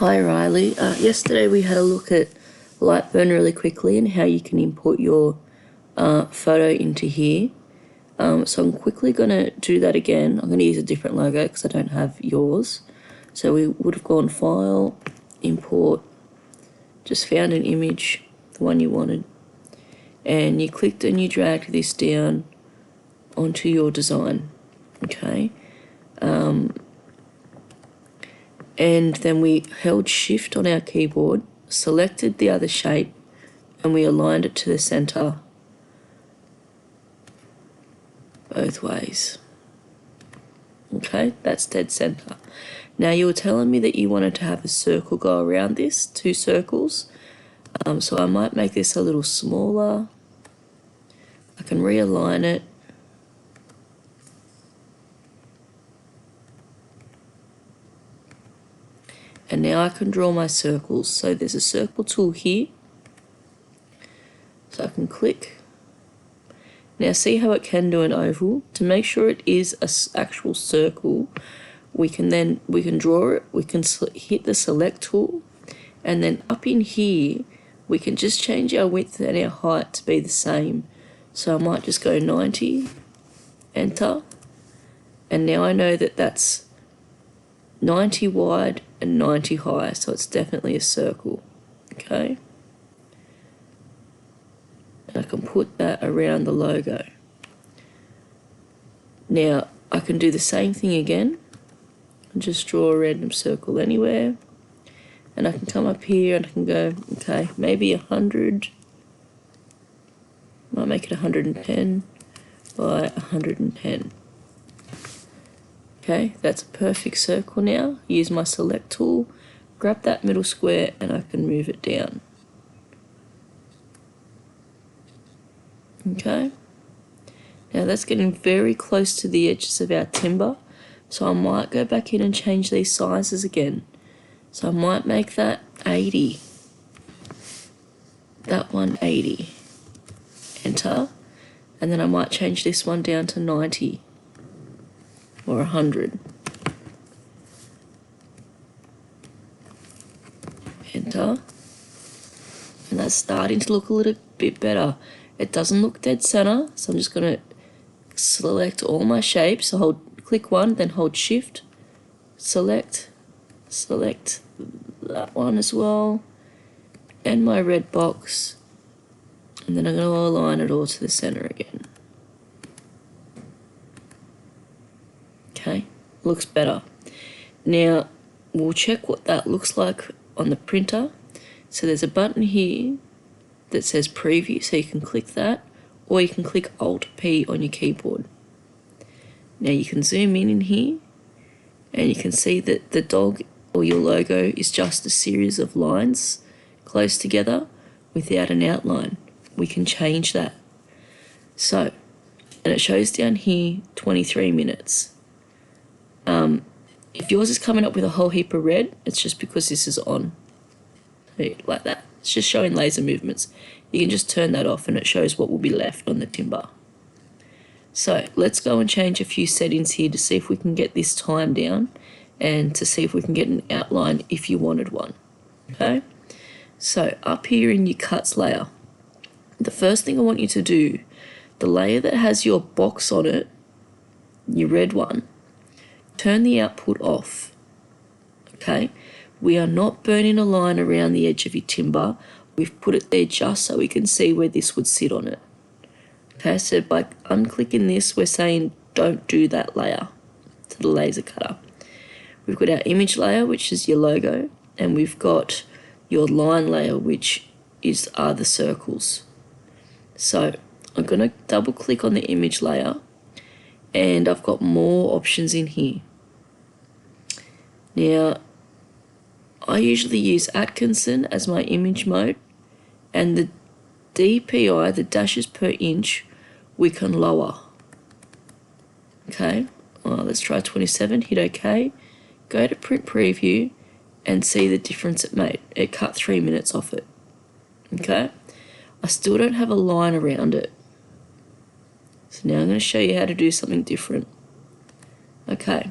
Hi Riley. Yesterday we had a look at Lightburn really quickly and how you can import your photo into here. So I'm quickly going to do that again. I'm going to use a different logo because I don't have yours. So we would have gone File, Import, just found an image, the one you wanted, and you clicked and you dragged this down onto your design, okay? And then we held Shift on our keyboard, selected the other shape, and we aligned it to the center both ways. Okay, that's dead center. Now you were telling me that you wanted to have a circle go around this, 2 circles. So I might make this a little smaller. I can realign it. And now I can draw my circles. So there's a circle tool here. So I can click. Now see how it can do an oval? To make sure it is an actual circle, we can draw it, we can hit the select tool, and then up in here, we can just change our width and our height to be the same. So I might just go 90, enter, and now I know that that's 90 wide and 90 high, so it's definitely a circle, okay? And I can put that around the logo. Now, I can do the same thing again and just draw a random circle anywhere. And I can come up here and I can go, okay, maybe 100, might make it 110 by 110. Okay, that's a perfect circle now. Use my select tool, grab that middle square, and I can move it down. Okay, now that's getting very close to the edges of our timber, so I might go back in and change these sizes again. So I might make that 80, that one 80, enter, and then I might change this one down to 90. Or 100. Enter. And that's starting to look a little bit better. It doesn't look dead center, so I'm just going to select all my shapes. So click one, then hold Shift, select that one as well, and my red box, and then I'm going to align it all to the center again. Okay, looks better. Now we'll check what that looks like on the printer. So there's a button here that says preview, so you can click that, or you can click Alt P on your keyboard. Now you can zoom in here and you can see that the dog or your logo is just a series of lines close together without an outline. We can change that. So, and it shows down here 23 minutes. If yours is coming up with a whole heap of red, it's just because this is on, like that. It's just showing laser movements. You can just turn that off and it shows what will be left on the timber. So let's go and change a few settings here to see if we can get this time down and to see if we can get an outline if you wanted one, okay? So up here in your cuts layer, the first thing I want you to do, the layer that has your box on it, your red one, turn the output off, okay? We are not burning a line around the edge of your timber. We've put it there just so we can see where this would sit on it. Okay, so by unclicking this, we're saying don't do that layer to the laser cutter. We've got our image layer, which is your logo, and we've got your line layer, which are the circles. So I'm going to double click on the image layer, and I've got more options in here. Now, I usually use Atkinson as my image mode, and the DPI, the dashes per inch, we can lower. Okay, let's try 27, hit OK, go to print preview and see the difference it made. It cut 3 minutes off it. Okay, I still don't have a line around it. So now I'm going to show you how to do something different. Okay,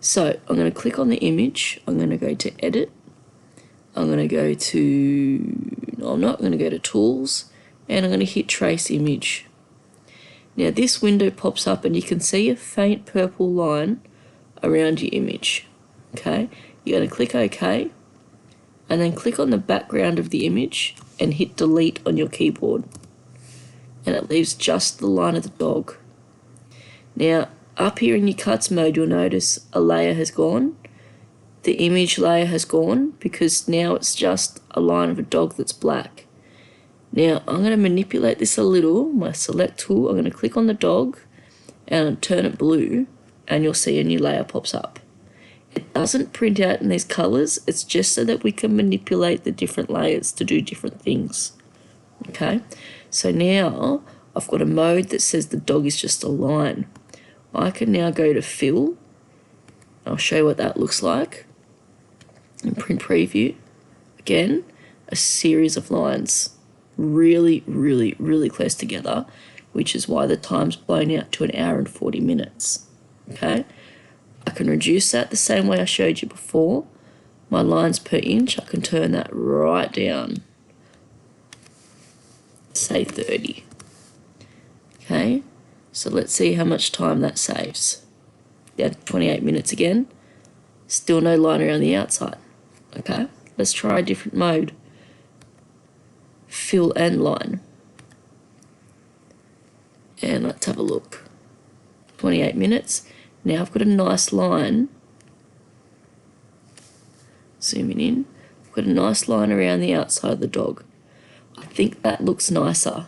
so I'm going to click on the image, I'm going to go to edit, I'm going to go to, no, I'm not going to go to Tools, and I'm going to hit Trace Image. Now this window pops up and you can see a faint purple line around your image. Okay, you're going to click OK, and then click on the background of the image and hit Delete on your keyboard. And it leaves just the line of the dog. Now, up here in your cuts mode, you'll notice a layer has gone. The image layer has gone because now it's just a line of a dog that's black. Now, I'm going to manipulate this a little. My select tool, I'm going to click on the dog and turn it blue, and you'll see a new layer pops up. It doesn't print out in these colors. It's just so that we can manipulate the different layers to do different things. Okay, so now I've got a mode that says the dog is just a line. I can now go to Fill. I'll show you what that looks like. In Print Preview, again, a series of lines. Really, really, really close together, which is why the time's blown out to 1 hour and 40 minutes. Okay, I can reduce that the same way I showed you before. My lines per inch, I can turn that right down. Say 30. Okay, so let's see how much time that saves. Yeah, 28 minutes again. Still no line around the outside. Okay, let's try a different mode. Fill and line. And let's have a look. 28 minutes. Now I've got a nice line. Zooming in. I've got a nice line around the outside of the dog. I think that looks nicer,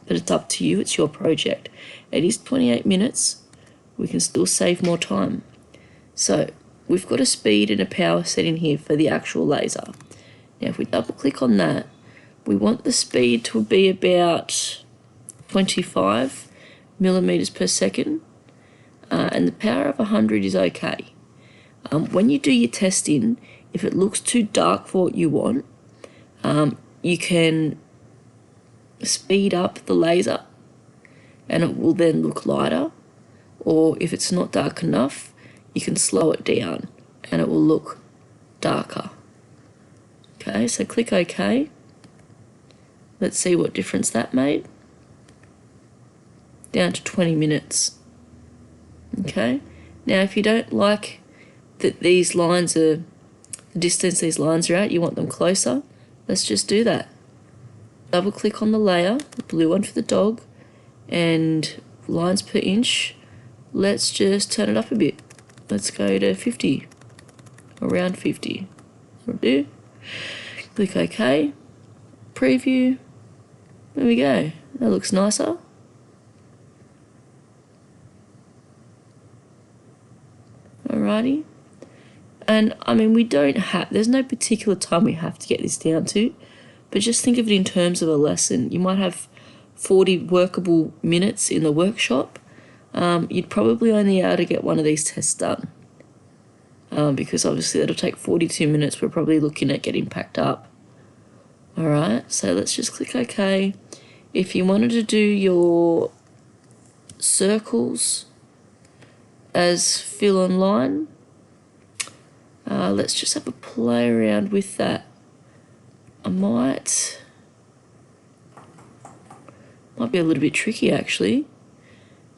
but it's up to you. It's your project. It is 28 minutes. We can still save more time. So we've got a speed and a power setting here for the actual laser. Now if we double click on that, we want the speed to be about 25 millimeters per second, and the power of 100 is okay. When you do your testing, if it looks too dark for what you want, you can speed up the laser and it will then look lighter, or if it's not dark enough, you can slow it down and it will look darker. Okay, so click OK. Let's see what difference that made. Down to 20 minutes. Okay, now if you don't like that these lines are, the distance these lines are at, you want them closer, let's just do that. Double click on the layer, the blue one for the dog, and lines per inch, let's just turn it up a bit. Let's go to 50, around 50. That'll do. Click OK, preview, there we go. That looks nicer. Alrighty. And I mean, there's no particular time we have to get this down to, but just think of it in terms of a lesson. You might have 40 workable minutes in the workshop. You'd probably only be able to get one of these tests done, because obviously that'll take 42 minutes. We're probably looking at getting packed up. Alright, so let's just click OK. If you wanted to do your circles as fill and line, let's just have a play around with that. I might be a little bit tricky actually,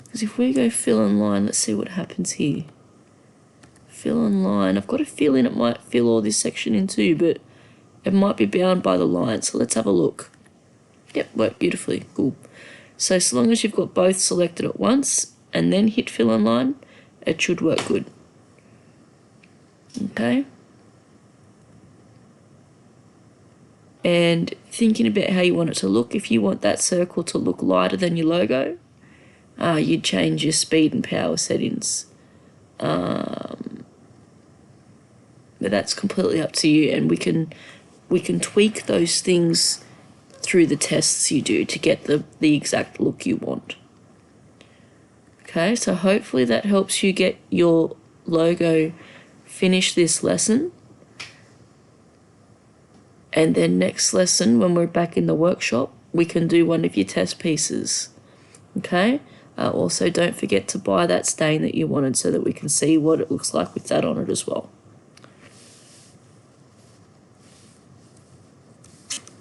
because if we go fill and line, let's see what happens here. Fill and line, I've got a feeling it might fill all this section in too, but it might be bound by the line, so let's have a look. Yep, worked beautifully, cool. So long as you've got both selected at once and then hit fill and line, it should work good. Okay. And thinking about how you want it to look, if you want that circle to look lighter than your logo, you'd change your speed and power settings. But that's completely up to you, and we can tweak those things through the tests you do to get the exact look you want. Okay, so hopefully that helps you get your logo finished this lesson. And then next lesson, when we're back in the workshop, we can do one of your test pieces. Okay, also don't forget to buy that stain that you wanted so that we can see what it looks like with that on it as well.